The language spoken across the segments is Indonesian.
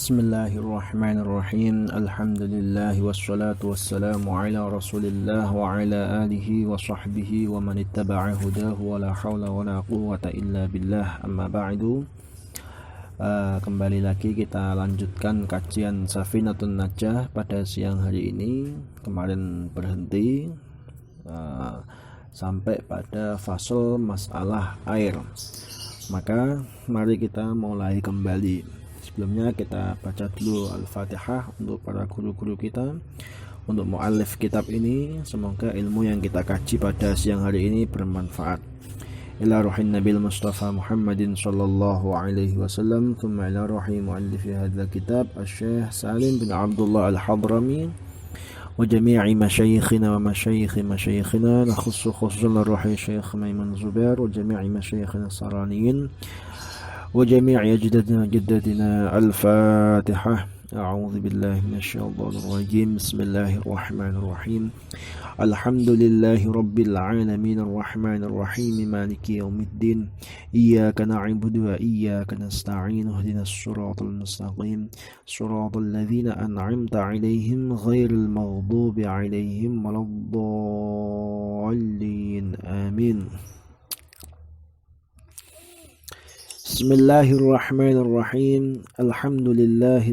Bismillahirrahmanirrahim. Alhamdulillah wassalatu wassalamu ala Rasulillah wa ala alihi wa sahbihi wa man ittaba'a hudahu wa la hawla wa la quwwata illa billah. Amma ba'du. Kembali lagi kita lanjutkan kajian Safinatun Najah pada siang hari ini. Kemarin berhenti sampai pada fasal masalah air. Maka mari kita mulai kembali. Sebelumnya kita baca dulu Al-Fatihah untuk para guru-guru kita, untuk muallif kitab ini. Semoga ilmu yang kita kaji pada siang hari ini bermanfaat. Ila ruhin Nabil Mustafa Muhammadin sallallahu alaihi wasallam, thumma ila ruhi muallifi hadzal kitab Asy-Syaikh Salim bin Abdullah Al-Hadrami wa jami'i masyayikhina wa masyayikhi masyayikhina, nakhussu khususan ruhi Syaikh Maimun Zubair wa jami'i masyayikhina Saraniyin وجميع أجدادنا جداتنا. الفاتحة. أعوذ بالله من الشيطان الرجيم. بسم الله الرحمن الرحيم. الحمد لله رب العالمين الرحمن الرحيم مالك يوم الدين. إياك نعبد وإياك نستعين اهدنا الصراط المستقيم صراط الذين أنعمت عليهم غير المغضوب عليهم ولا الضالين آمين. Bismillahirrahmanirrahim. Alhamdulillah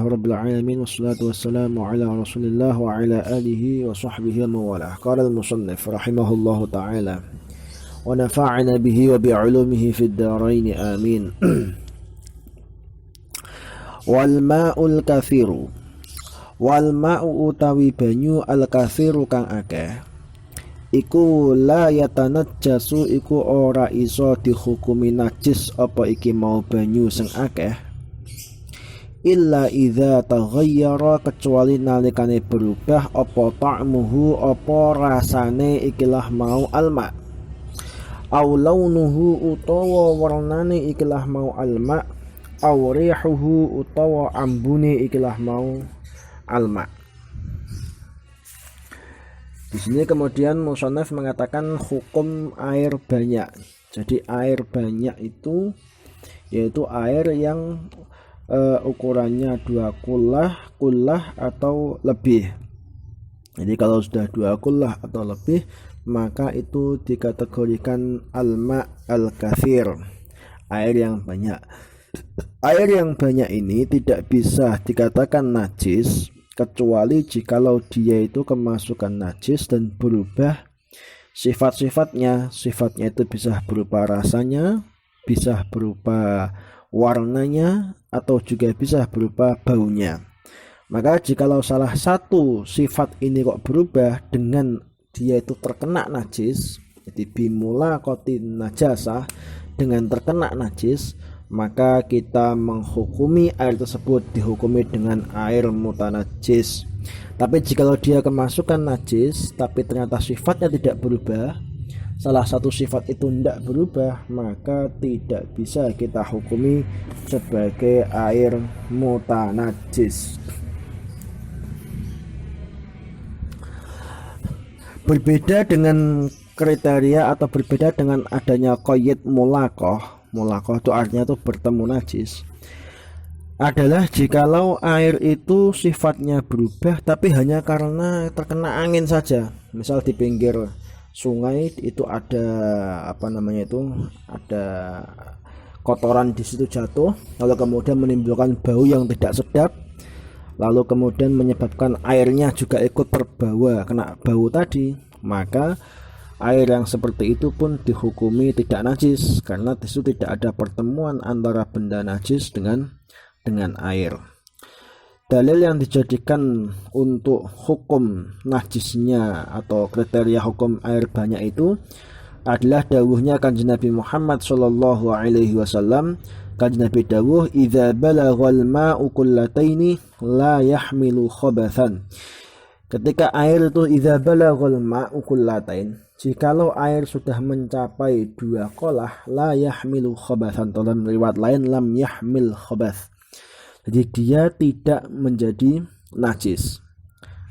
rabbil alamin wassalatu wassalamu ala Rasulillah wa ala alihi wa sahbihi wa mawalah. Qala al-musannif rahimahullahu ta'ala wa nafa'ana bihi wa bi'ulumihi fid dharain amin. Wal ma'ul kathiru, wal ma'u utawi banyu al kathiru kang akeh iku la yatanajjasu, iku ora iso dihukumi najis apa iki mau banyu sing akeh, illa idza taghayyara, kecuali nalikane berubah apa ta'muhu, apa rasane ikilah mau alma, au launuhu utawa warnane ikilah mau alma, au rihuhu utawa ambune ikilah mau alma. Di sini kemudian musannaf mengatakan hukum air banyak. Jadi air banyak itu yaitu air yang ukurannya 2 kullah atau lebih. Jadi kalau sudah 2 kullah atau lebih, maka itu dikategorikan al-ma' al-kathir, air yang banyak. Air yang banyak ini tidak bisa dikatakan najis kecuali jikalau dia itu kemasukan najis dan berubah sifat-sifatnya. Sifatnya itu bisa berupa rasanya, bisa berupa warnanya, atau juga bisa berupa baunya. Maka jikalau salah satu sifat ini kok berubah dengan dia itu terkena najis, jadi bimulaqatin najasah, dengan terkena najis, maka kita menghukumi air tersebut dihukumi dengan air mutanajis. Tapi jikalau dia kemasukan najis tapi ternyata sifatnya tidak berubah, salah satu sifat itu tidak berubah, maka tidak bisa kita hukumi sebagai air mutanajis. Berbeda dengan kriteria atau berbeda dengan adanya qayyid mulaqah. Mulaqah itu artinya itu bertemu najis, adalah jikalau air itu sifatnya berubah tapi hanya karena terkena angin saja. Misal di pinggir sungai itu ada ada kotoran di situ jatuh, lalu kemudian menimbulkan bau yang tidak sedap, lalu kemudian menyebabkan airnya juga ikut terbawa kena bau tadi, maka air yang seperti itu pun dihukumi tidak najis karena di situ tidak ada pertemuan antara benda najis dengan air. Dalil yang dijadikan untuk hukum najisnya atau kriteria hukum air banyak itu adalah dawuhnya Kanjeng Nabi Muhammad sallallahu alaihi wasallam. Kanjeng Nabi dawuh, "Idza balaghal ma'u qullataini la yahmilu khabathan." Ketika air itu idza balaghal ma'u qullatain, jikalau air sudah mencapai 2 qolah, la yahmilu khabathan. Dalam riwayat lain lam yahmil khabath. Jadi dia tidak menjadi najis.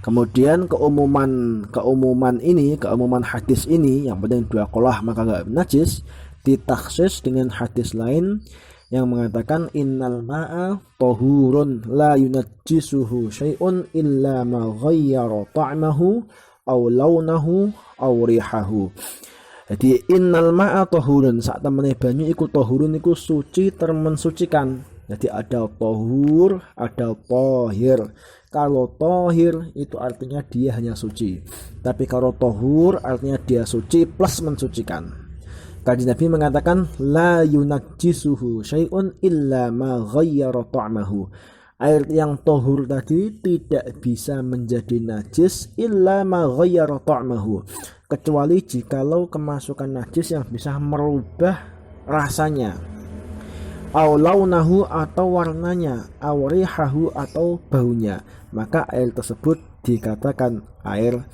Kemudian keumuman hadis ini yang penting 2 qolah maka enggak najis ditaksis dengan hadis lain yang mengatakan innal ma'a tahurun la yunajjisuhu syai'un illa ma ghayyara ta'mahu aw launahu aw rihahu. Jadi innal ma'a tahurun, sak temene banyu iku tahurun iku suci ter mensucikan. Jadi ada tahur, ada tahir. Kalau tahir itu artinya dia hanya suci. Tapi kalau tahur artinya dia suci plus mensucikan. Kanjeng Nabi mengatakan la yunajjisuhu syai'un illa ma ghayyara ta'mahu. Air yang tahur tadi tidak bisa menjadi najis illa ma ghayyara ta'mahu, kecuali jikalau kemasukan najis yang bisa merubah rasanya, aw launahu atau warnanya, aw rihahu atau baunya, maka air tersebut dikatakan air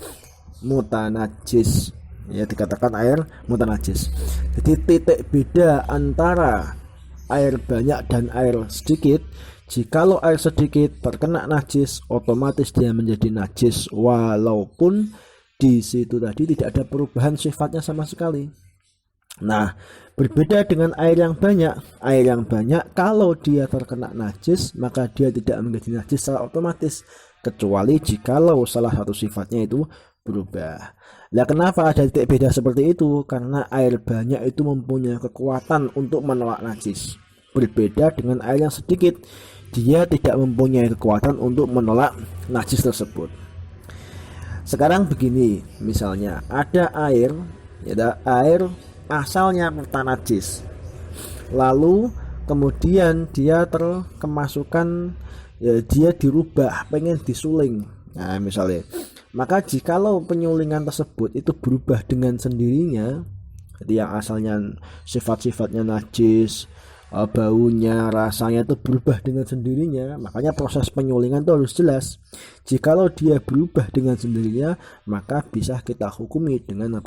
mutanajis. Ya, dikatakan air mutanajis. Jadi titik beda antara air banyak dan air sedikit, jikalau air sedikit terkena najis, otomatis dia menjadi najis walaupun di situ tadi tidak ada perubahan sifatnya sama sekali. Nah, berbeda dengan air yang banyak. Air yang banyak kalau dia terkena najis maka dia tidak menjadi najis secara otomatis, kecuali jikalau salah satu sifatnya itu berubah. Lah kenapa ada titik beda seperti itu? Karena air banyak itu mempunyai kekuatan untuk menolak najis. Berbeda dengan air yang sedikit, dia tidak mempunyai kekuatan untuk menolak najis tersebut. Sekarang begini, misalnya ada air, air asalnya mutanajis, lalu kemudian dia terkemasukan, dia dirubah, pengen disuling. Nah misalnya, maka jikalau penyulingan tersebut itu berubah dengan sendirinya, jadi yang asalnya sifat-sifatnya najis, baunya, rasanya itu berubah dengan sendirinya, makanya proses penyulingan itu harus jelas. Jikalau dia berubah dengan sendirinya, maka bisa kita hukumi dengan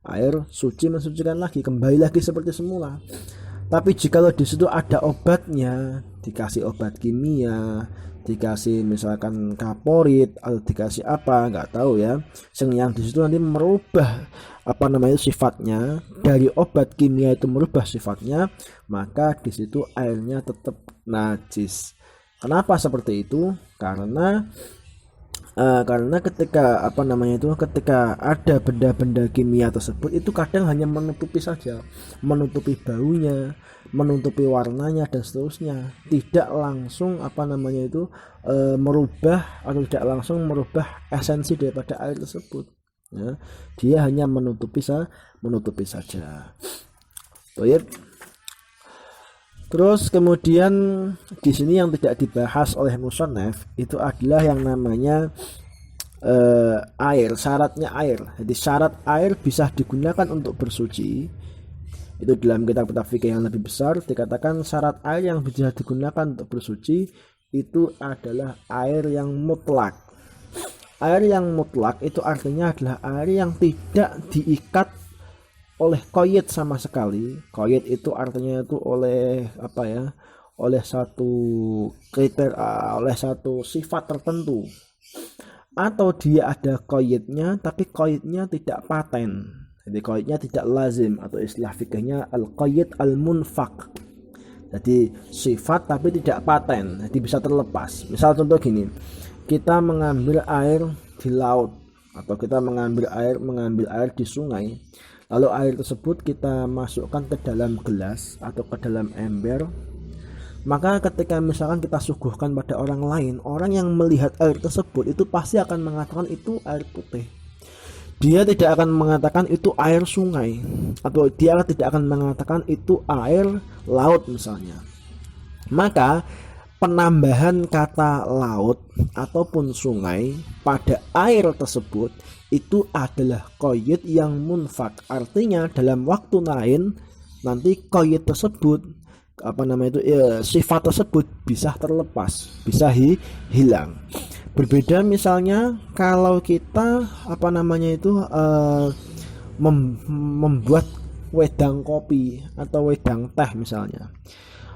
air suci mensucikan lagi, kembali lagi seperti semula. Tapi jikalau di situ ada obatnya, dikasih obat kimia, dikasih misalkan kaporit atau dikasih apa nggak tahu ya, yang di situ nanti merubah sifatnya, dari obat kimia itu merubah sifatnya, maka di situ airnya tetap najis. Kenapa seperti itu? Karena ketika ketika ada benda-benda kimia tersebut itu kadang hanya menutupi saja, menutupi baunya, menutupi warnanya dan seterusnya, tidak langsung merubah atau tidak langsung merubah esensi daripada air tersebut. Ya, dia hanya menutupi saja. Baik. Terus kemudian di sini yang tidak dibahas oleh musannaf itu adalah yang namanya air, syaratnya air. Jadi syarat air bisa digunakan untuk bersuci. Itu dalam kitab-kitab fikih yang lebih besar dikatakan syarat air yang bisa digunakan untuk bersuci itu adalah air yang mutlak. Air yang mutlak itu artinya adalah air yang tidak diikat oleh qayd sama sekali. Qayd itu artinya itu oleh satu kriteria, oleh satu sifat tertentu, atau dia ada qaydnya tapi qaydnya tidak paten. Jadi qaydnya tidak lazim, atau istilah fikihnya al-qayd al-munfaq. Jadi sifat tapi tidak paten, jadi bisa terlepas. Misal contoh gini, kita mengambil air di laut atau kita mengambil air di sungai, lalu air tersebut kita masukkan ke dalam gelas atau ke dalam ember, Maka ketika misalkan kita suguhkan pada orang lain, orang yang melihat air tersebut itu pasti akan mengatakan itu air putih. Dia tidak akan mengatakan itu air sungai, atau dia tidak akan mengatakan itu air laut misalnya. Maka penambahan kata laut ataupun sungai pada air tersebut itu adalah qayyid yang munfak. Artinya dalam waktu lain nanti qayyid tersebut sifat tersebut bisa terlepas, bisa hilang. Berbeda misalnya kalau kita membuat wedang kopi atau wedang teh misalnya.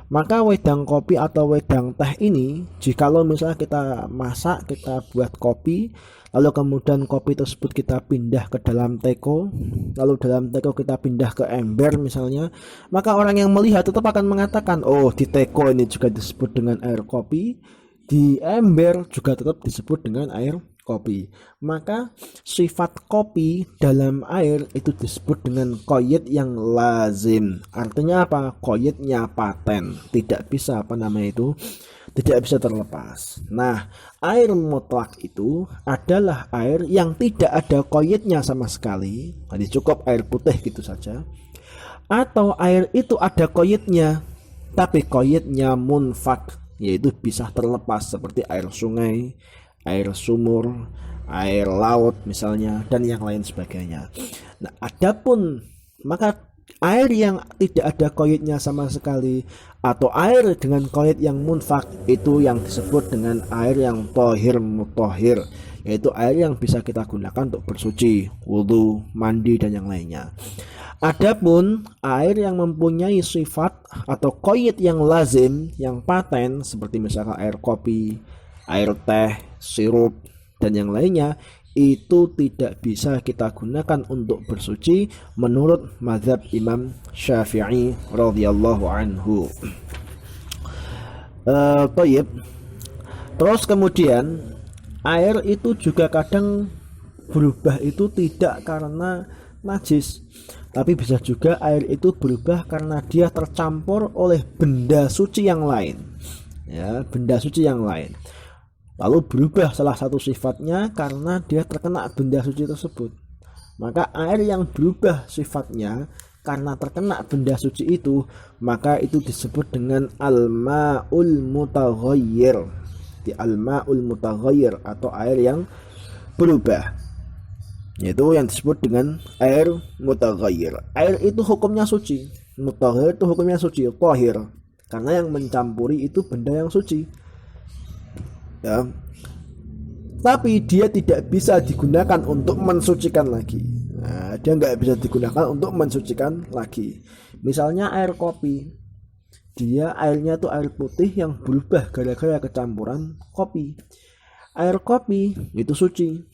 Maka wedang kopi atau wedang teh ini, jikalau misalnya kita masak, kita buat kopi, lalu kemudian kopi tersebut kita pindah ke dalam teko, lalu dalam teko kita pindah ke ember misalnya, maka orang yang melihat tetap akan mengatakan, oh di teko ini juga disebut dengan air kopi, di ember juga tetap disebut dengan air kopi. Maka sifat kopi dalam air itu disebut dengan qayyid yang lazim. Artinya apa? Qayyidnya paten, tidak bisa tidak bisa terlepas. Nah, air mutlak itu adalah air yang tidak ada qayyidnya sama sekali. Jadi cukup air putih gitu saja. Atau air itu ada qayyidnya, tapi qayyidnya munfak, yaitu bisa terlepas seperti air sungai, air sumur, air laut misalnya, dan yang lain sebagainya. Nah, adapun maka air yang tidak ada qayyidnya sama sekali atau air dengan qayyid yang munfak itu yang disebut dengan air yang thahir mutahhir, yaitu air yang bisa kita gunakan untuk bersuci, wudu, mandi dan yang lainnya. Adapun air yang mempunyai sifat atau qayyid yang lazim, yang paten seperti misalkan air kopi, air teh, sirup dan yang lainnya, itu tidak bisa kita gunakan untuk bersuci menurut mazhab Imam Syafi'i radhiyallahu anhu. Terus kemudian air itu juga kadang berubah itu tidak karena najis, tapi bisa juga air itu berubah karena dia tercampur oleh benda suci yang lain. Ya, benda suci yang lain. Lalu berubah salah satu sifatnya karena dia terkena benda suci tersebut. Maka air yang berubah sifatnya karena terkena benda suci itu, maka itu disebut dengan al-ma'ul mutaghayyir. Di al-ma'ul mutaghayyir atau air yang berubah, yaitu yang disebut dengan air mutaghayyir. Air itu hukumnya suci, mutaghayyir itu hukumnya suci, thahir, karena yang mencampuri itu benda yang suci. Ya. Tapi dia tidak bisa digunakan untuk mensucikan lagi. Nah, dia nggak bisa digunakan untuk mensucikan lagi. Misalnya air kopi, dia airnya tuh air putih yang berubah gara-gara kecampuran kopi. Air kopi itu suci,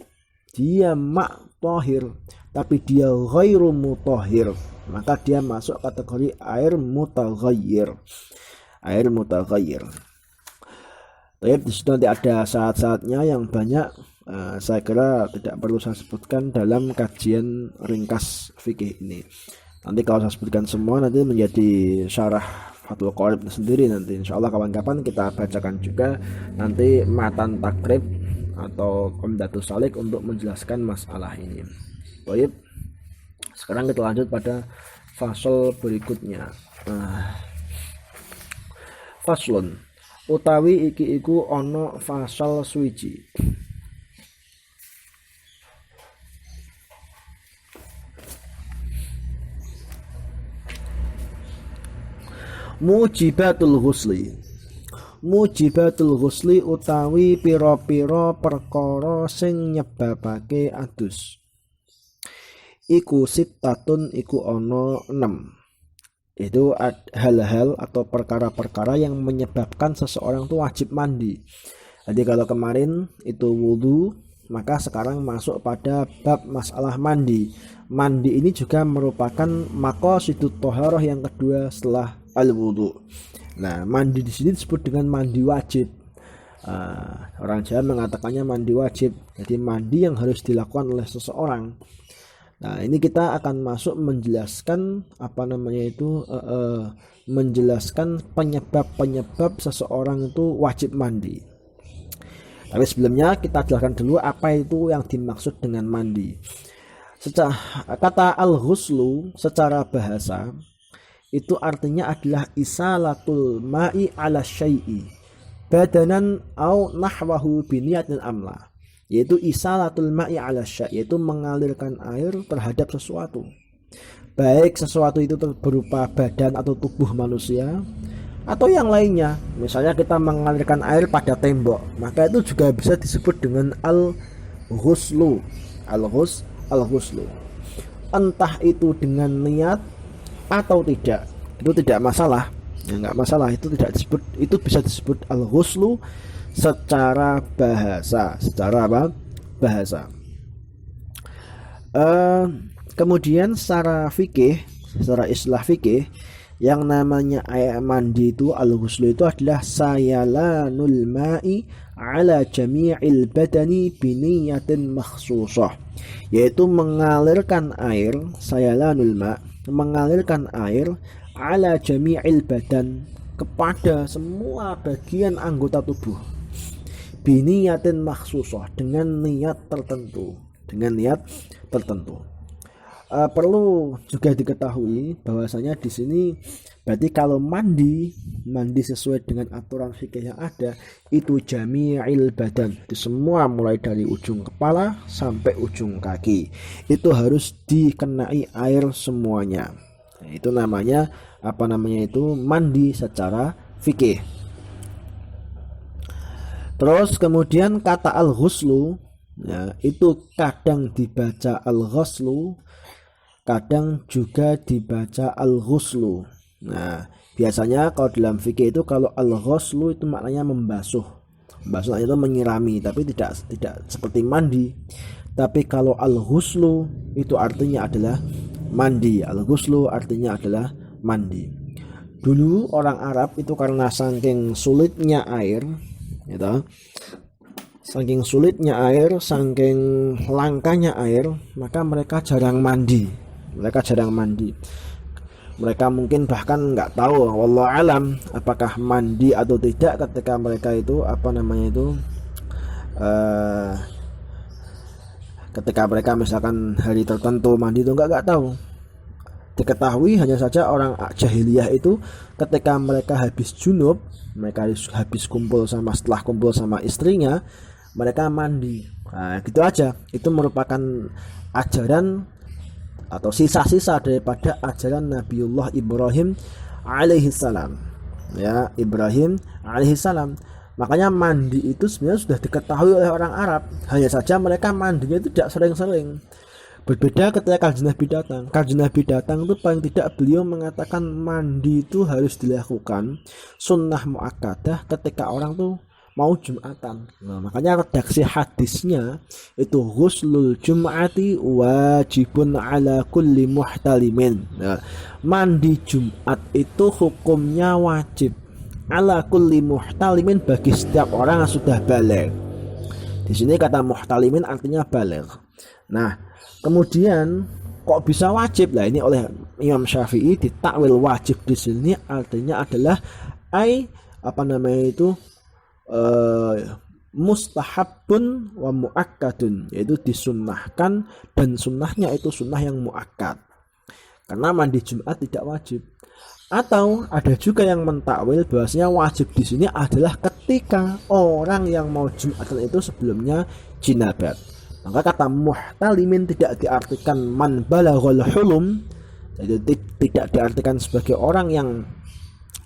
dia ma' thahir, tapi dia ghairu mutahhir, maka dia masuk kategori air mutaghayyir. Air mutaghayyir. Tapi di situ nanti ada syarat-syaratnya yang banyak, saya kira tidak perlu saya sebutkan dalam kajian ringkas fikih ini. Nanti kalau saya sebutkan semua nanti menjadi syarah Fathul Qorib sendiri nanti. Insyaallah kawan-kawan kita bacakan juga nanti matan takrib atau Umdatus Shalik untuk menjelaskan masalah ini. Baik. Sekarang kita lanjut pada fasal berikutnya. Faslun utawi iki iku ana fasal suwiji. Mujibatul ghusli. Mujibatul ghusli utawi pira-pira perkara sing nyebabake adus. Iku sittatun iku ana 6. Itu hal-hal atau perkara-perkara yang menyebabkan seseorang itu wajib mandi. Jadi kalau kemarin itu wudu, maka sekarang masuk pada bab masalah mandi. Mandi ini juga merupakan maqasidut thaharah yang kedua setelah al-wudu. Nah, mandi di sini disebut dengan mandi wajib. Orang Jawa mengatakannya mandi wajib. Jadi mandi yang harus dilakukan oleh seseorang. Nah, ini kita akan masuk menjelaskan menjelaskan penyebab-penyebab seseorang itu wajib mandi. Tapi sebelumnya kita jelaskan dulu apa itu yang dimaksud dengan mandi. Kata al-ghuslu secara bahasa itu artinya adalah isalatul ma'i ala syai'i badanan au nahwahu biniyatin amla, yaitu isalatul ma'i ala syai', yaitu mengalirkan air terhadap sesuatu, baik sesuatu itu berupa badan atau tubuh manusia atau yang lainnya. Misalnya kita mengalirkan air pada tembok, maka itu juga bisa disebut dengan al-ghuslu. Al-ghuslu entah itu dengan niat atau tidak, itu tidak masalah ya, nggak masalah, itu tidak disebut, itu bisa disebut al-ghuslu secara bahasa. Kemudian secara istilah fikih, yang namanya air mandi itu al-ghuslu itu adalah sayalanul ma'i ala jami'il badani biniyatin makhsusah, yaitu mengalirkan air, sayalanul ma', mengalirkan air ala jami'il badan, kepada semua bagian anggota tubuh, biniyatin makhsusah, dengan niat tertentu. Perlu juga diketahui bahwasanya di sini berarti kalau mandi sesuai dengan aturan fikih yang ada itu jami'il badan, di semua mulai dari ujung kepala sampai ujung kaki itu harus dikenai air semuanya. Itu namanya itu mandi secara fikih. Terus kemudian kata al-ghuslu ya, itu kadang dibaca al-ghuslu, kadang juga dibaca al-ghuslu. Nah, biasanya kalau dalam fikih itu kalau al-ghuslu itu maknanya membasuh itu menyirami, tapi tidak seperti mandi. Tapi kalau al-ghuslu itu artinya adalah mandi. Al-ghuslu artinya adalah mandi. Dulu orang Arab itu karena saking sulitnya air, gitu, saking langkanya air, maka mereka jarang mandi. Mereka mungkin bahkan nggak tahu, wallahu alam, apakah mandi atau tidak ketika mereka itu ketika mereka misalkan hari tertentu mandi itu nggak tahu. Diketahui hanya saja orang jahiliyah itu ketika mereka habis junub, mereka habis setelah kumpul sama istrinya, mereka mandi. Nah, gitu aja. Itu merupakan ajaran atau sisa-sisa daripada ajaran Nabiullah Ibrahim alaihissalam. Ya, Ibrahim alaihissalam. Makanya mandi itu sebenarnya sudah diketahui oleh orang Arab. Hanya saja mereka mandinya itu tidak sering-sering. Berbeda ketika Kanjeng Nabi datang itu paling tidak beliau mengatakan mandi itu harus dilakukan sunnah muakkadah ketika orang tuh mau Jumatan. Nah, makanya redaksi hadisnya itu ghuslul jum'ati wajibun ala kulli muhtalimin. Nah, mandi Jumat itu hukumnya wajib ala kulli muhtalimin, bagi setiap orang yang sudah baligh. Di sini kata muhtalimin artinya baligh. Nah, kemudian kok bisa wajib? Lah ini oleh Imam Syafi'i ditakwil wajib di sini artinya adalah mustahabun wa muakkadun, yaitu disunnahkan dan sunnahnya itu sunnah yang muakkad. Karena mandi Jumat tidak wajib. Atau ada juga yang mentakwil bahwasanya wajib di sini adalah ketika orang yang mau Jumatan itu sebelumnya jinabat. Maka kata muhtalimin tidak diartikan man balaghul hulum, jadi tidak diartikan sebagai orang yang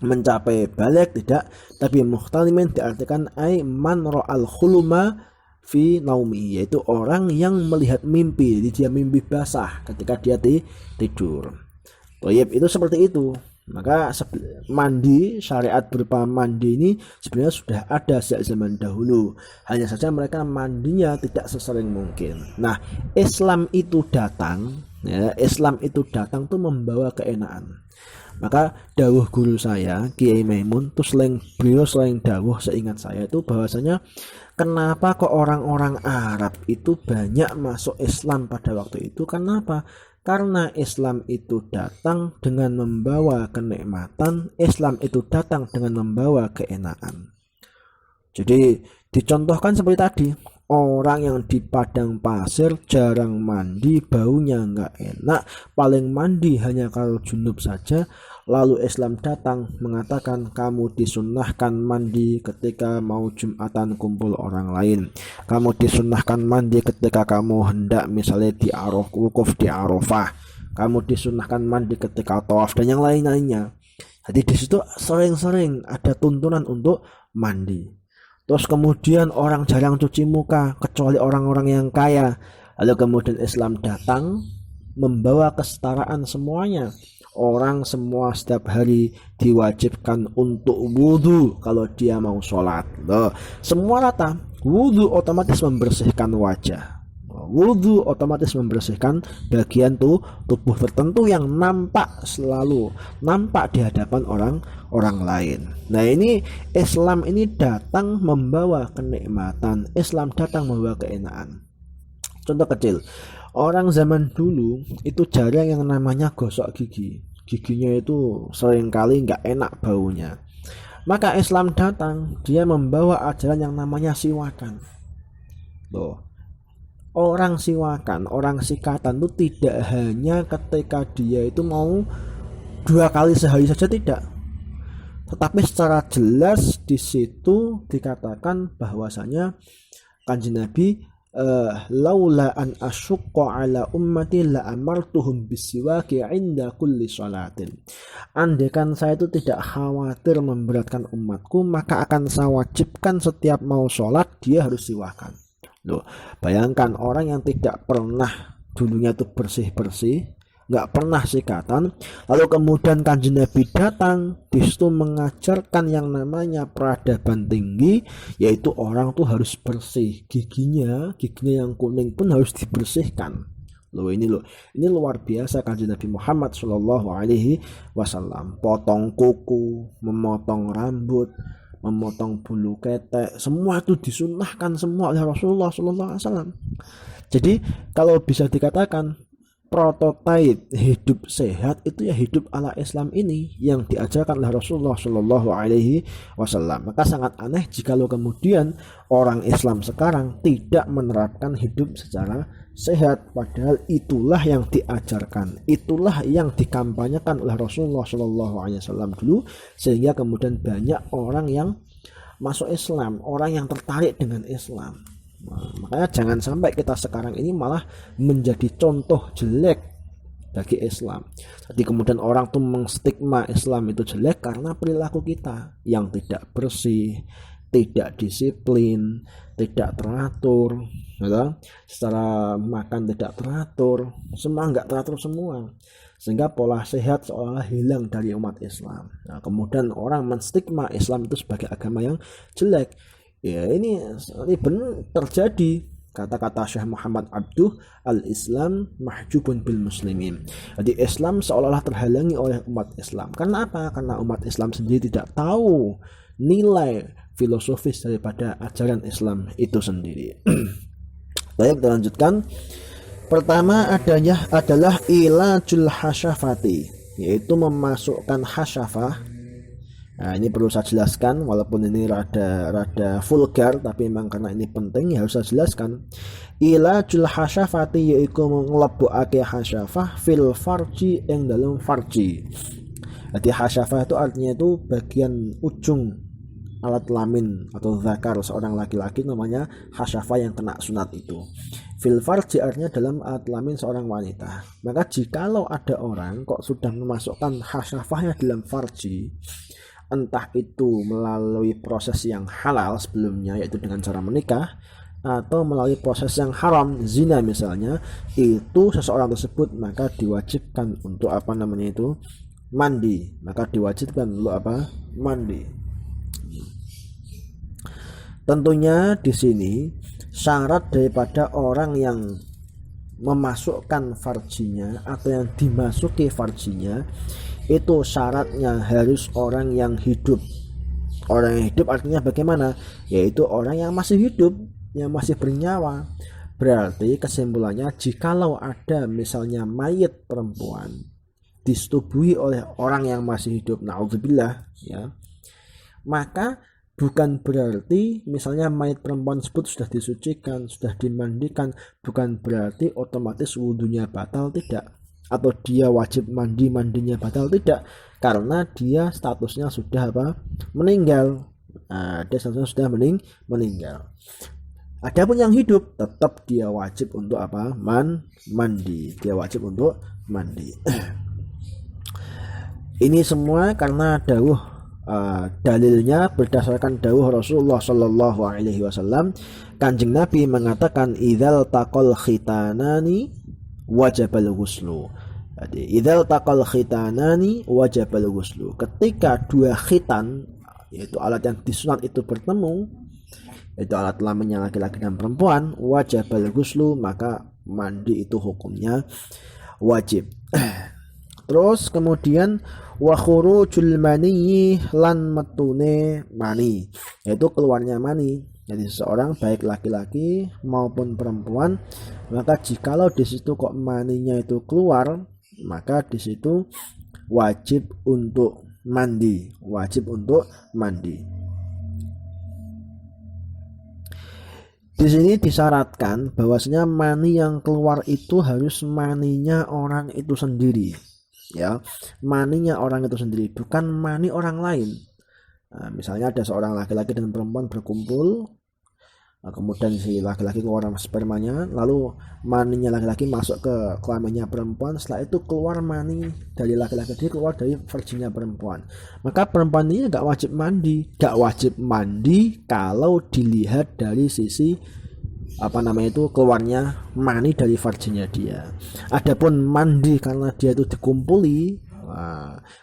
mencapai balik, tidak, tapi muhtalimin diartikan man ra'al khuluma fi naumi, yaitu orang yang melihat mimpi, jadi dia mimpi basah ketika dia tidur. Toyib, itu seperti itu. Maka mandi, syariat berupa mandi ini sebenarnya sudah ada sejak zaman dahulu. Hanya saja mereka mandinya tidak sesering mungkin. Nah, Islam itu datang, ya, Islam itu datang tuh membawa keenaan. Maka dawuh guru saya Kiai Maimun tuh beliau selain dawuh seingat saya itu bahwasanya kenapa kok orang-orang Arab itu banyak masuk Islam pada waktu itu? Kenapa? Karena Islam itu datang dengan membawa kenikmatan, Islam itu datang dengan membawa keenaan. Jadi dicontohkan seperti tadi, orang yang di padang pasir jarang mandi, baunya nggak enak, paling mandi hanya kalau junub saja. Lalu Islam datang mengatakan kamu disunnahkan mandi ketika mau Jumatan kumpul orang lain. Kamu disunnahkan mandi ketika kamu hendak misalnya wukuf di Arafah. Kamu disunnahkan mandi ketika tawaf dan yang lain-lainnya. Jadi di situ sering-sering ada tuntunan untuk mandi. Terus kemudian orang jarang cuci muka kecuali orang-orang yang kaya. Lalu kemudian Islam datang membawa kesetaraan semuanya. Orang semua setiap hari diwajibkan untuk wudhu kalau dia mau sholat. Loh, semua rata. Wudhu otomatis membersihkan wajah. Wudhu otomatis membersihkan bagian tubuh tertentu yang selalu nampak di hadapan orang lain. Nah, ini Islam ini datang membawa kenikmatan. Islam datang membawa keenaan. Contoh kecil. Orang zaman dulu itu jarang yang namanya gosok gigi. Giginya itu seringkali nggak enak baunya. Maka Islam datang, dia membawa ajaran yang namanya siwakan. Loh, orang siwakan, orang sikatan itu tidak hanya ketika dia itu mau 2 kali sehari saja, tidak. Tetapi secara jelas di situ dikatakan bahwasanya Kanjeng Nabi laula an asyqa ala ummati la amartuhum bisiwaki inda kulli sholatin. Andaikan saya itu tidak khawatir memberatkan umatku, maka akan saya wajibkan setiap mau sholat dia harus siwakan. Loh, bayangkan orang yang tidak pernah dulunya itu bersih-bersih, nggak pernah sikatan, lalu kemudian Kanjeng Nabi datang disitu mengajarkan yang namanya peradaban tinggi, yaitu orang tuh harus bersih, giginya yang kuning pun harus dibersihkan. Ini luar biasa Kanjeng Nabi Muhammad Shallallahu Alaihi Wasallam. Potong kuku, memotong rambut, memotong bulu ketek, semua itu disunnahkan semua oleh Rasulullah Shallallahu Alaihi Wasallam. Jadi kalau bisa dikatakan prototipe hidup sehat itu ya hidup ala Islam ini yang diajarkan oleh Rasulullah Shallallahu Alaihi Wasallam. Maka sangat aneh jikalau kemudian orang Islam sekarang tidak menerapkan hidup secara sehat, padahal itulah yang diajarkan, itulah yang dikampanyekan oleh Rasulullah Shallallahu Alaihi Wasallam dulu, sehingga kemudian banyak orang yang masuk Islam, orang yang tertarik dengan Islam. Makanya jangan sampai kita sekarang ini malah menjadi contoh jelek bagi Islam. Jadi kemudian orang tuh mengstigma Islam itu jelek karena perilaku kita yang tidak bersih, tidak disiplin, tidak teratur, gitu. Secara makan tidak teratur, semua nggak teratur semua, sehingga pola sehat seolah hilang dari umat Islam. Nah, kemudian orang menstigma Islam itu sebagai agama yang jelek. Ya, ini benar terjadi. Kata-kata Syekh Muhammad Abduh, al-Islam mahjubun bil muslimin. Jadi Islam seolah-olah terhalangi oleh umat Islam. Karena apa? Karena umat Islam sendiri tidak tahu nilai filosofis daripada ajaran Islam itu sendiri. Baik, kita lanjutkan. Pertama adalah ilajul hasyafati, yaitu memasukkan hasyafah. Nah, ini perlu saya jelaskan, walaupun ini rada vulgar, tapi memang karena ini penting ya harus saya jelaskan. Ilajul hasyafati yaitu nglebokake hasyafah fil farji ing dalam farji. Jadi hasyafah itu artinya itu bagian ujung alat kelamin atau zakar seorang laki-laki, namanya hasyafah yang kena sunat itu. Fil farji artinya dalam alat kelamin seorang wanita. Maka jikalau ada orang kok sudah memasukkan hasyafahnya dalam farji, entah itu melalui proses yang halal sebelumnya yaitu dengan cara menikah, atau melalui proses yang haram, zina misalnya, itu seseorang tersebut maka diwajibkan untuk mandi, maka diwajibkan untuk apa? Mandi. Tentunya di sini syarat daripada orang yang memasukkan farjinya atau yang dimasuki farjinya itu syaratnya harus orang yang hidup. Orang yang hidup artinya bagaimana? Yaitu orang yang masih hidup, yang masih bernyawa. Berarti kesimpulannya jikalau ada misalnya mayat perempuan disetubuhi oleh orang yang masih hidup, naudzubillah ya, maka bukan berarti misalnya mayat perempuan tersebut sudah disucikan, sudah dimandikan, bukan berarti otomatis wudhunya batal, tidak, atau dia wajib mandinya batal, tidak, karena dia statusnya sudah apa? Meninggal. Dia statusnya sudah meninggal. Adapun yang hidup tetap dia wajib untuk apa? Mandi. Dia wajib untuk mandi. Ini semua karena dawuh dalilnya berdasarkan dawuh Rasulullah Shallallahu Alaihi Wasallam. Kanjeng Nabi mengatakan idzal taqal khitanani wajibal ghuslu. Jadi idzal taqal khitanani wajibal ghuslu. Ketika dua khitan, yaitu alat yang disunat itu bertemu, yaitu alat kelaminnya laki-laki dan perempuan, wajibal ghuslu, maka mandi itu hukumnya wajib. Terus kemudian wa khurujul mani lan metune mani, yaitu keluarnya mani. Jadi seseorang baik laki-laki maupun perempuan, maka jikalau di situ kok maninya itu keluar, maka di situ wajib untuk mandi, Di sini disyaratkan bahwasanya mani yang keluar itu harus maninya orang itu sendiri. Ya, maninya orang itu sendiri, bukan mani orang lain. Nah, misalnya ada seorang laki-laki dan perempuan berkumpul, kemudian si laki-laki keluar spermanya, lalu maninya laki-laki masuk ke kelaminnya perempuan, setelah itu keluar mani dari laki-laki, dia keluar dari virginnya perempuan, maka perempuan ini gak wajib mandi kalau dilihat dari sisi keluarnya mani dari virginnya dia. Adapun mandi karena dia itu dikumpuli,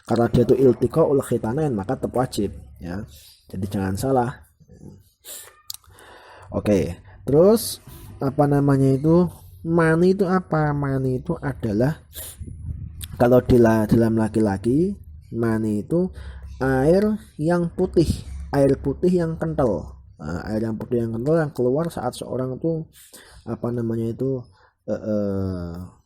karena dia itu iltiqaul khitanain, maka tetap wajib ya. Jadi jangan salah. Oke, terus mani itu apa? Mani itu adalah, kalau dalam laki-laki, mani itu air yang putih, yang kental. Air yang putih yang kental yang keluar saat seorang itu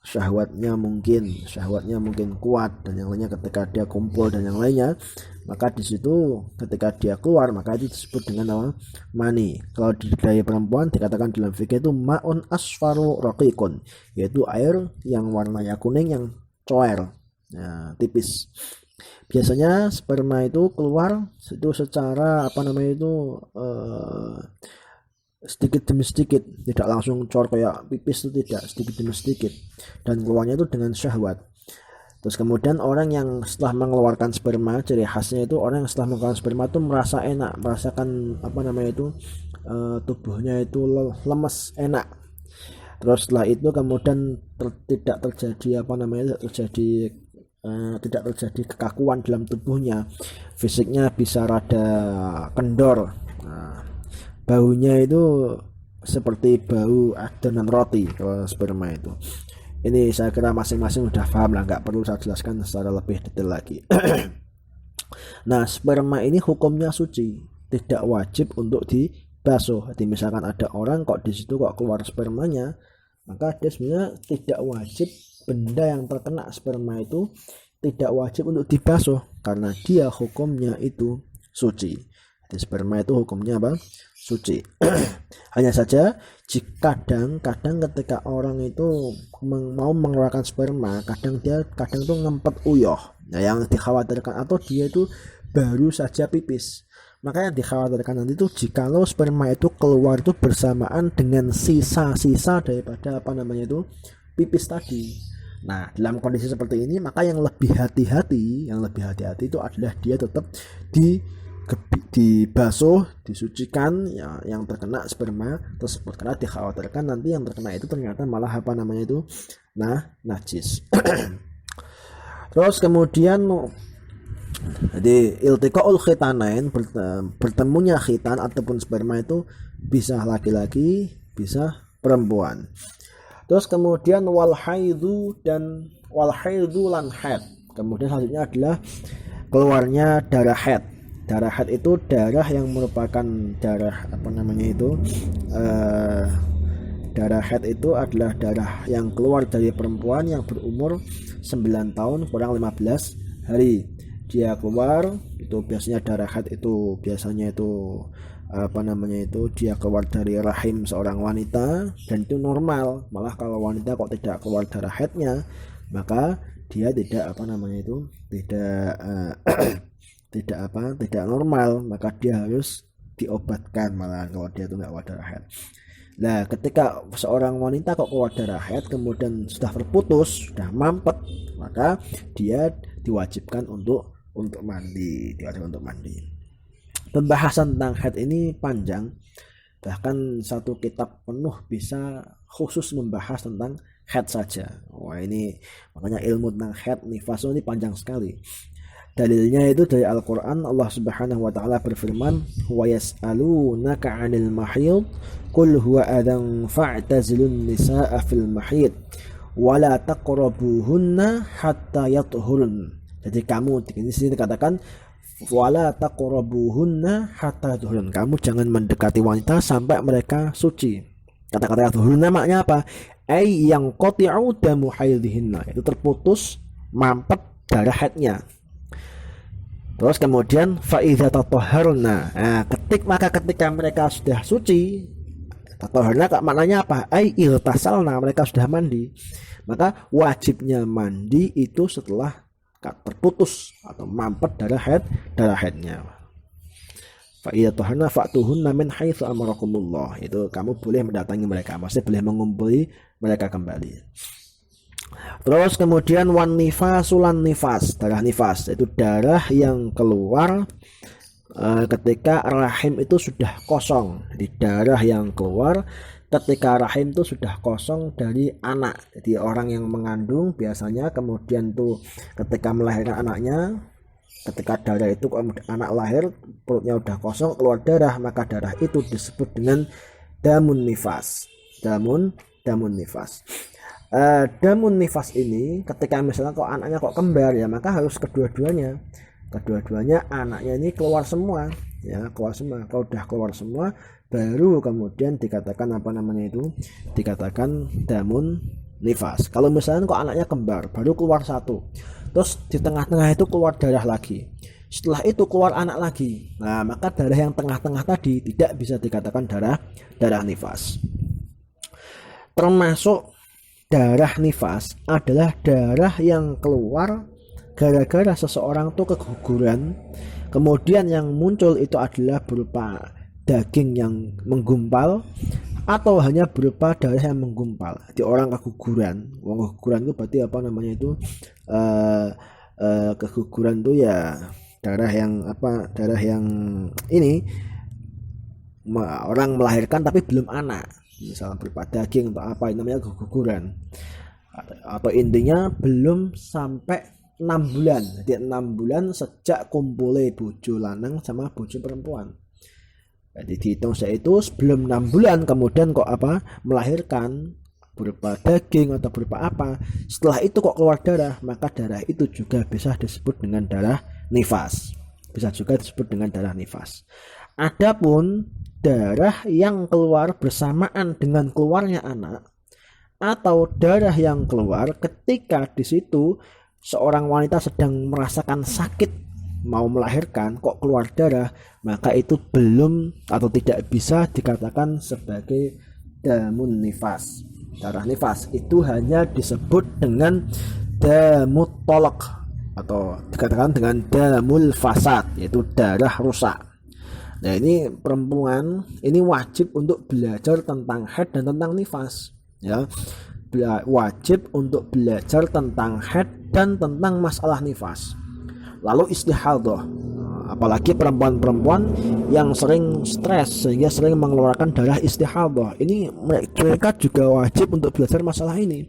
syahwatnya mungkin kuat dan yang lainnya, ketika dia kumpul dan yang lainnya, maka di situ ketika dia keluar maka itu disebut dengan mani. Kalau dari perempuan dikatakan dalam fikih itu maun asfaru raqiqun, yaitu air yang warnanya kuning yang coer, tipis. Biasanya sperma itu keluar itu secara sedikit demi sedikit, tidak langsung cor kayak pipis, itu tidak, sedikit demi sedikit, dan keluarnya itu dengan syahwat. Terus kemudian orang yang setelah mengeluarkan sperma, ciri khasnya itu orang yang setelah mengeluarkan sperma itu merasa enak, merasakan tubuhnya itu lemes, enak. Terus setelah itu kemudian tidak terjadi tidak terjadi kekakuan dalam tubuhnya, fisiknya bisa rada kendor, baunya itu seperti bau adonan roti kalau sperma itu. Ini saya kira masing-masing udah paham lah, nggak perlu saya jelaskan secara lebih detail lagi. Nah, sperma ini hukumnya suci, tidak wajib untuk dibasuh. Jadi misalkan ada orang kok di situ kok keluar spermanya, maka dia sebenarnya tidak wajib, benda yang terkena sperma itu tidak wajib untuk dibasuh karena dia hukumnya itu suci. Jadi sperma itu hukumnya suci. Hanya saja jika kadang ketika orang itu mau mengeluarkan sperma, kadang itu ngempet uyoh. Nah, yang dikhawatirkan, atau dia itu baru saja pipis. Maka yang dikhawatirkan nanti itu jikalau sperma itu keluar itu bersamaan dengan sisa-sisa daripada pipis tadi. Nah, dalam kondisi seperti ini maka yang lebih hati-hati itu adalah dia tetap dibasuh, disucikan ya, yang terkena sperma tersebut, karena dikhawatirkan nanti yang terkena itu ternyata malah najis. Terus kemudian jadi iltiqaul khitanain, bertemunya khitan ataupun sperma itu bisa laki-laki, bisa perempuan. Terus kemudian wal haidu lan haid. Kemudian selanjutnya adalah keluarnya darah haid. Darah haid itu darah yang merupakan darah darah haid itu adalah darah yang keluar dari perempuan yang berumur 9 tahun kurang 15 hari. Dia keluar itu biasanya darah haid itu biasanya itu dia keluar dari rahim seorang wanita dan itu normal. Malah kalau wanita kok tidak keluar darah haidnya, maka dia tidak tidak normal, maka dia harus diobatkan malah kalau dia itu nggak keluar darah haid. Nah, ketika seorang wanita kok keluar darah haid kemudian sudah terputus, sudah mampet, maka dia diwajibkan untuk mandi. Pembahasan tentang haid ini panjang, bahkan satu kitab penuh bisa khusus membahas tentang haid saja. Wah, ini makanya ilmu tentang haid nifas ini panjang sekali. Dalilnya itu dari Al-Quran. Allah Subhanahu wa ta'ala berfirman, wa yas'alunaka 'anil mahid qul huwa adan fa'tazilun nisaa fil mahid wa la taqrabuhunna hatta yathurun. Jadi kamu di sini dikatakan wala taqrabuhunna hatta yathurun. Kamu jangan mendekati wanita sampai mereka suci. Kata-kata yathurun maknanya apa? Ai yang qati'u damu haidhihinna. Itu terputus mampet darah haidnya. Terus kemudian fa'idza tatahharna. Nah, ketika mereka sudah suci, tatahharna maknanya apa? Ai iltasalna, mereka sudah mandi. Maka wajibnya mandi itu setelah terputus atau mampet darah haidnya. Fa'idza tatahharna fa'tuhunna min haitsu amarakumullah. Itu kamu boleh mendatangi mereka, maksudnya boleh mengumpuli mereka kembali. Terus kemudian wan nifasulan nifas, darah nifas itu darah yang keluar ketika rahim itu sudah kosong. Jadi darah yang keluar ketika rahim itu sudah kosong dari anak. Jadi orang yang mengandung biasanya kemudian tuh ketika melahirkan anaknya, ketika darah itu anak lahir perutnya udah kosong keluar darah, maka darah itu disebut dengan damun nifas. Damun nifas. Damun nifas ini ketika misalnya kok anaknya kok kembar ya, maka harus kedua-duanya anaknya ini keluar semua ya, kalau udah keluar semua baru kemudian dikatakan dikatakan damun nifas. Kalau misalnya kok anaknya kembar baru keluar satu, terus di tengah-tengah itu keluar darah lagi, setelah itu keluar anak lagi, nah maka darah yang tengah-tengah tadi tidak bisa dikatakan darah nifas. Termasuk darah nifas adalah darah yang keluar gara-gara seseorang tuh keguguran, kemudian yang muncul itu adalah berupa daging yang menggumpal atau hanya berupa darah yang menggumpal. Jadi orang keguguran itu berarti keguguran tuh ya darah yang ini orang melahirkan tapi belum anak, misalnya berupa daging atau apa, ini namanya keguguran, atau intinya belum sampai 6 bulan. Jadi 6 bulan sejak kumpulnya bojo lanang sama bojo perempuan. Jadi dihitung itu sebelum 6 bulan kemudian kok melahirkan berupa daging atau berupa apa, setelah itu kok keluar darah, maka darah itu juga bisa disebut dengan darah nifas. Adapun darah yang keluar bersamaan dengan keluarnya anak atau darah yang keluar ketika di situ seorang wanita sedang merasakan sakit mau melahirkan kok keluar darah, maka itu belum atau tidak bisa dikatakan sebagai damun nifas. Darah nifas itu hanya disebut dengan damut tolak atau dikatakan dengan damul fasad, yaitu darah rusak. Nah, ini perempuan ini wajib untuk belajar tentang haid dan tentang nifas ya. Wajib untuk belajar tentang haid dan tentang masalah nifas. Lalu istihadah, apalagi perempuan-perempuan yang sering stres sehingga sering mengeluarkan darah istihadah, ini mereka juga wajib untuk belajar masalah ini.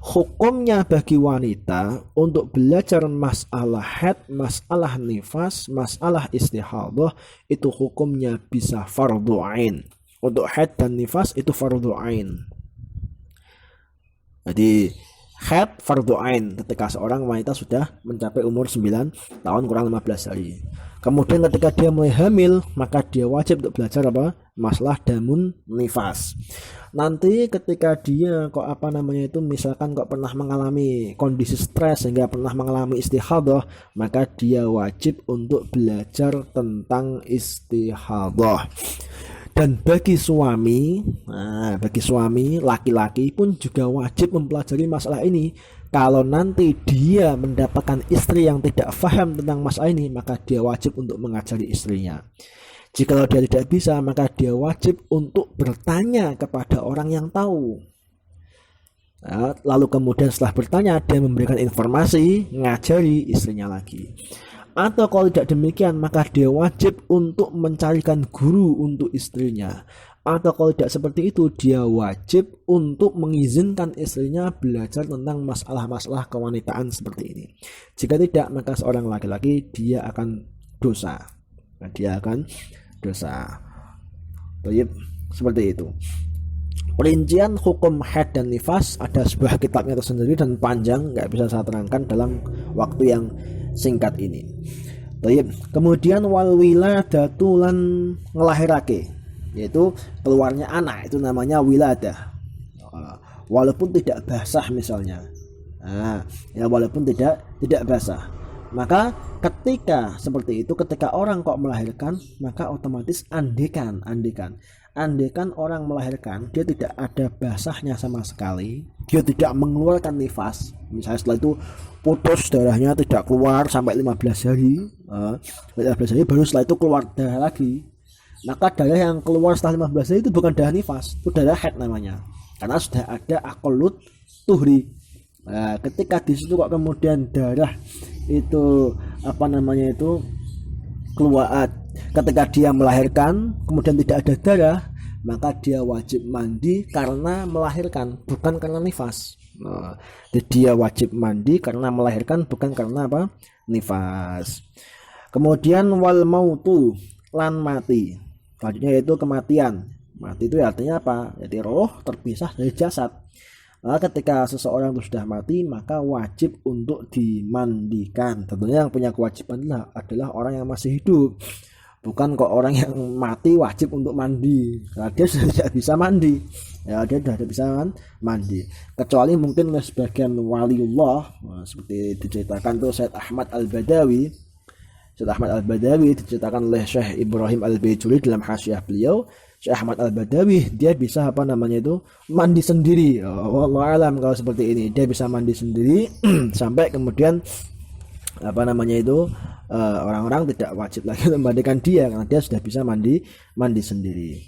hukumnya bagi wanita untuk belajar masalah haid, masalah nifas, masalah istihadah itu hukumnya bisa fardhu ain. Untuk haid dan nifas itu fardhu ain. Jadi haid fardhu ain ketika seorang wanita sudah mencapai umur 9 tahun kurang 15 hari. Kemudian ketika dia mulai hamil, maka dia wajib untuk belajar apa? Masalah damun nifas. Nanti ketika dia misalkan pernah mengalami kondisi stres sehingga pernah mengalami istihadah, maka dia wajib untuk belajar tentang istihadah. Dan bagi suami laki-laki pun juga wajib mempelajari masalah ini. Kalau nanti dia mendapatkan istri yang tidak paham tentang masalah ini, maka dia wajib untuk mengajari istrinya. Jika dia tidak bisa, maka dia wajib untuk bertanya kepada orang yang tahu. Lalu kemudian setelah bertanya, dia memberikan informasi, ngajari istrinya lagi. Atau kalau tidak demikian, maka dia wajib untuk mencarikan guru untuk istrinya. Atau kalau tidak seperti itu, dia wajib untuk mengizinkan istrinya belajar tentang masalah-masalah kewanitaan seperti ini. Jika tidak, maka seorang laki-laki dia akan dosa. Baik, seperti itu. Perincian hukum haid dan nifas ada sebuah kitabnya tersendiri dan panjang, nggak bisa saya terangkan dalam waktu yang singkat ini. Baik, kemudian wal wiladatu lan ngelahirake, yaitu keluarnya anak, itu namanya wiladah. Walaupun tidak basah misalnya. Walaupun tidak basah. Maka ketika seperti itu, ketika orang kok melahirkan, maka otomatis andekan orang melahirkan, dia tidak ada basahnya sama sekali, dia tidak mengeluarkan nifas, misalnya setelah itu putus darahnya tidak keluar sampai 15 hari, baru setelah itu keluar darah lagi, maka darah yang keluar setelah 15 hari itu bukan darah nifas, itu darah haid namanya, karena sudah ada aqallut tuhri. Ketika di situ kok kemudian darah itu keluar, ketika dia melahirkan kemudian tidak ada darah, maka dia wajib mandi karena melahirkan, bukan karena nifas. Dia wajib mandi karena melahirkan, bukan karena nifas. Kemudian wal mautu lan mati, selanjutnya yaitu kematian. Mati itu artinya apa? Jadi roh terpisah dari jasad. Ketika seseorang itu sudah mati, maka wajib untuk dimandikan. Tentunya yang punya kewajiban adalah orang yang masih hidup, bukan kok orang yang mati wajib untuk mandi. Nah, dia sudah tidak bisa mandi, dia sudah tidak bisa mandi, kecuali mungkin oleh sebagian waliullah, seperti diceritakan tuh Syekh Ahmad Al-Badawi diceritakan oleh Syekh Ibrahim Al-Baijuri dalam hasyiah beliau. Syekh Ahmad Al-Badawi dia bisa mandi sendiri. Wallahu alam kalau seperti ini, dia bisa mandi sendiri sampai kemudian orang-orang tidak wajib lagi memandikan dia karena dia sudah bisa mandi sendiri.